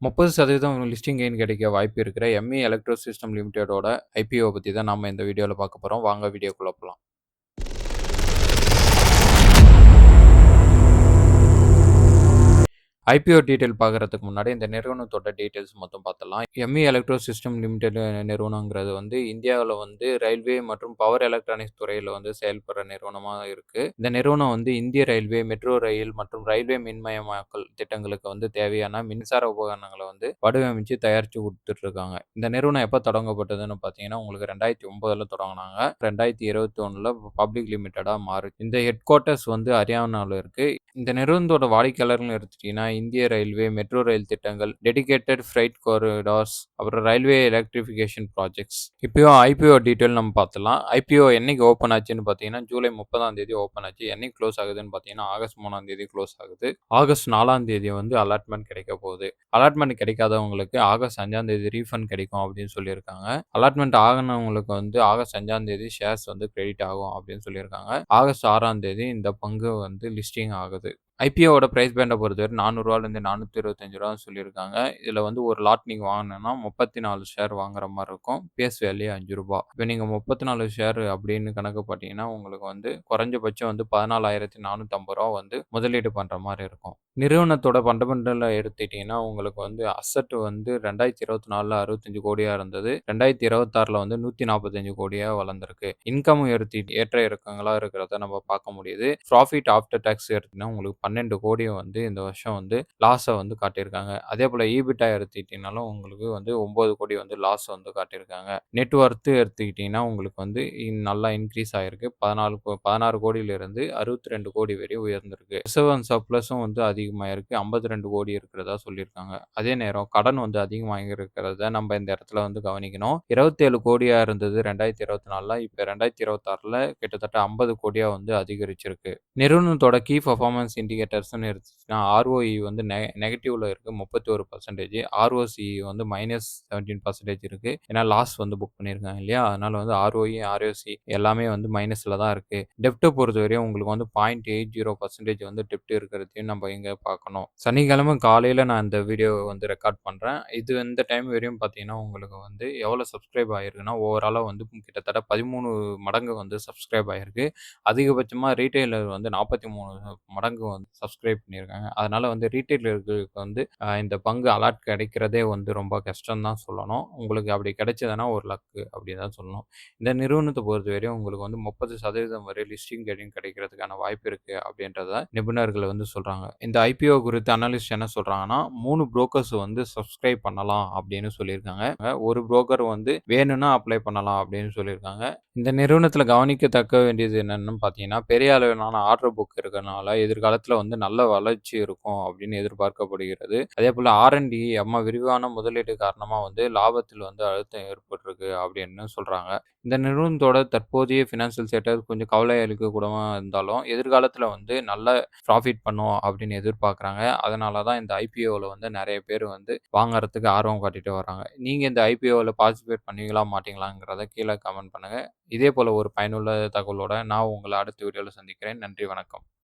30% listing gain கிடைக்க வாய்ப்பு இருக்கிற எம்இ எலக்ட்ரோ சிஸ்டம் லிமிடெடோட ஐபிஓ பத்தி தான் நாம இந்த வீடியோல பார்க்க போறோம். வாங்க வீடியோக்குள்ள போலாம். ஐபிஓ டீட்டெயில் பார்க்குறதுக்கு முன்னாடி இந்த நிறுவனத்தோட டீட்டெயில்ஸ் மொத்தம் பார்த்துடலாம். எம்இ எலக்ட்ரோ சிஸ்டம் லிமிடெட் நிறுவனங்கிறது இந்தியாவில் ரயில்வே மற்றும் பவர் எலக்ட்ரானிக்ஸ் துறையில் செயல்படுற நிறுவனமாக இருக்கு. இந்த நிறுவனம் இந்திய ரயில்வே, மெட்ரோ ரயில் மற்றும் ரயில்வே மின்மயமாக்கல் திட்டங்களுக்கு தேவையான மின்சார உபகரணங்களை வடிவமைச்சு தயாரிச்சு கொடுத்துட்டு இருக்காங்க. இந்த நிறுவனம் எப்போ தொடங்கப்பட்டதுன்னு பார்த்தீங்கன்னா உங்களுக்கு 2009 தொடங்கினாங்க. 2021 பப்ளிக் லிமிட்டடாக மாறுச்சு. இந்த ஹெட் குவார்ட்டர்ஸ் ஹரியானாவில் இருக்கு. இந்த நிறுவனத்தோட வாடிக்கையாளர்கள் எடுத்துட்டீங்கன்னா இந்திய ரயில்வே, மெட்ரோ ரயில் திட்டங்கள், டெடிகேட்டட் ஃப்ரைட் காரிடார்ஸ், அப்புறம் ரயில்வே எலக்ட்ரிஃபிகேஷன் ப்ராஜெக்ட்ஸ். இப்போ ஐபிஓ டீட்டெயில் நம்ம பார்த்துலாம். ஐபிஓ என்னைக்கு ஓப்பன் ஆச்சுன்னு பார்த்தீங்கன்னா ஜூலை 30 ஓப்பன் ஆச்சு. என்னைக்கு க்ளோஸ் ஆகுதுன்னு பார்த்தீங்கன்னா ஆகஸ்ட் 3 க்ளோஸ் ஆகுது. ஆகஸ்ட் 4 அலாட்மெண்ட் கிடைக்க போகுது. அலாட்மெண்ட் கிடைக்காதவங்களுக்கு ஆகஸ்ட் 5 ரீஃபண்ட் கிடைக்கும் அப்படின்னு சொல்லியிருக்காங்க. அலாட்மெண்ட் ஆகினவங்களுக்கு ஆகஸ்ட் 5 ஷேர்ஸ் கிரெடிட் ஆகும் அப்படின்னு சொல்லியிருக்காங்க. ஆகஸ்ட் 6 இந்த பங்கு லிஸ்டிங் ஆகுது. ஐபிஓவோட பிரைஸ் பேண்டை பொறுத்தவரை ₹400 ₹425 சொல்லியிருக்காங்க. இதில் ஒரு லாட் நீங்கள் வாங்கினோன்னா 34 ஷேர் வாங்குற மாதிரி இருக்கும். Face value ₹5. இப்போ நீங்கள் 34 ஷேர் அப்படின்னு கணக்கு பார்த்தீங்கன்னா உங்களுக்கு குறைஞ்சபட்சம் ₹14,450 முதலீடு பண்ணுற மாதிரி இருக்கும். நிறுவனத்தோட ஃபண்டமெண்டலில் எடுத்துக்கிட்டிங்கன்னா உங்களுக்கு அசட் 2024 65 கோடியாக இருந்தது. 2026 145 கோடியாக வளர்ந்துருக்கு. இன்கம் ஏற்ற இறக்கங்களாக இருக்கிறத நம்ம பார்க்க முடியுது. ப்ராஃபிட் ஆஃப்டர் டேக்ஸ் எடுத்தீங்கன்னா உங்களுக்கு 12 கோடி இந்த வருஷம் லாஸை காட்டியிருக்காங்க. அதே போல் ஈபிட்டா எடுத்துக்கிட்டிங்கனாலும் உங்களுக்கு 9 கோடி லாஸ் காட்டியிருக்காங்க. நெட் ஒர்த்து எடுத்துக்கிட்டிங்கன்னா உங்களுக்கு நல்லா இன்க்ரீஸ் ஆகிருக்கு. 16 கோடியிலிருந்து 62 கோடி வரை உயர்ந்திருக்கு. Reserve and சர்ப்ளஸும் அதிகமாகிருக்கு. 52 கோடி இருக்கிறதா சொல்லியிருக்காங்க. அதே நேரம் கடன் அதிகமாக இருக்கிறத நம்ம இந்த இடத்துல கவனிக்கணும். 27 கோடியா இருந்தது 2024, இப்போ 2026 கிட்டத்தட்ட 50 கோடியா அதிகரிச்சிருக்கு. நிறுவனத்தோட கீ பர்ஃபார்மன்ஸ் இண்டிகேட்டர்ஸ்னு எடுத்துச்சுன்னா ஆர்ஓஇ நெகட்டிவ்ல இருக்கு 31%, ஆர்ஓசி -17% இருக்கு. ஏன்னா லாஸ் புக் பண்ணியிருக்காங்க இல்லையா, அதனால ஆர்ஓஇ, ஆர்ஓசி எல்லாமே மைனஸ்ல தான் இருக்கு. டெப்ட்டை பொறுத்தவரையும் உங்களுக்கு 0.80% டெப்ட் இருக்கிறதையும் நம்ம இங்க பார்க்கணும். சனிக்கிழமை காலையில நான் இந்த வீடியோ ரெக்கார்ட் பண்றேன். இந்த டைம் வரையும் பார்த்தீங்கன்னா உங்களுக்கு எவ்வளவு சப்ஸ்கிரைப் ஆயிருக்குன்னா ஓவராலா கிட்டத்தட்ட 13 மடங்கு சப்ஸ்கிரைப் ஆயிருக்கு. அதிகபட்சமா ரீட்டைலர் 43 மடங்கு சப்ஸ்கிரைப் பண்ணியிருக்காங்க. அதனால ரீட்டைலர்களுக்கு இந்த பங்கு அலாட் கிடைக்கிறதே ரொம்ப கஷ்டம் தான் சொல்லணும். உங்களுக்கு அப்படி கிடைச்சதுன்னா ஒரு லக்கு அப்படின்னு தான் சொல்லணும். இந்த நிறுவனத்தை பொறுத்தவரையும் உங்களுக்கு 30% வரை லிஸ்டிங் கிடைக்கிறதுக்கான வாய்ப்பு இருக்கு அப்படின்றத நிபுணர்கள் சொல்றாங்க. இந்த ஐபிஓ குறித்து அனலிஸ்ட் என்ன சொல்றாங்கன்னா 3 புரோக்கர்ஸ் சப்ஸ்கிரைப் பண்ணலாம் அப்படின்னு சொல்லியிருக்காங்க. ஒரு புரோக்கர் வேணும்னா அப்ளை பண்ணலாம் அப்படின்னு சொல்லியிருக்காங்க. இந்த நிறுவனத்தில் கவனிக்கத்தக்க வேண்டியது என்னன்னு பார்த்தீங்கன்னா பெரிய அளவிலான ஆர்டர் புக் இருக்கிறதுனால எதிர்காலத்தில் நல்ல வளர்ச்சி இருக்கும் அப்படின்னு எதிர்பார்க்கப்படுகிறது. அதே போல் ஆர்என்டி விரிவான முதலீடு காரணமாக லாபத்தில் அழுத்தம் ஏற்பட்டிருக்கு அப்படின்னு சொல்றாங்க. இந்த நிறுவனத்தோட தற்போதைய ஃபினான்சியல் ஸ்டேட்டஸ் கொஞ்சம் கவலை அளிக்கக்கூடமா இருந்தாலும் எதிர்காலத்தில் நல்ல ப்ராஃபிட் பண்ணும் அப்படின்னு எதிர்பார்க்குறாங்க. அதனால தான் இந்த ஐபிஓவில் நிறைய பேர் வாங்குறதுக்கு ஆர்வம் காட்டிட்டு வராங்க. நீங்கள் இந்த ஐபிஓவில் பார்ட்டிசிபேட் பண்ணுவீங்களா மாட்டீங்களாங்கிறத கீழே கமெண்ட் பண்ணுங்கள். இதே போல் ஒரு பயனுள்ள தகவலோட நான் உங்களை அடுத்த வீடியோவில் சந்திக்கிறேன். நன்றி, வணக்கம்.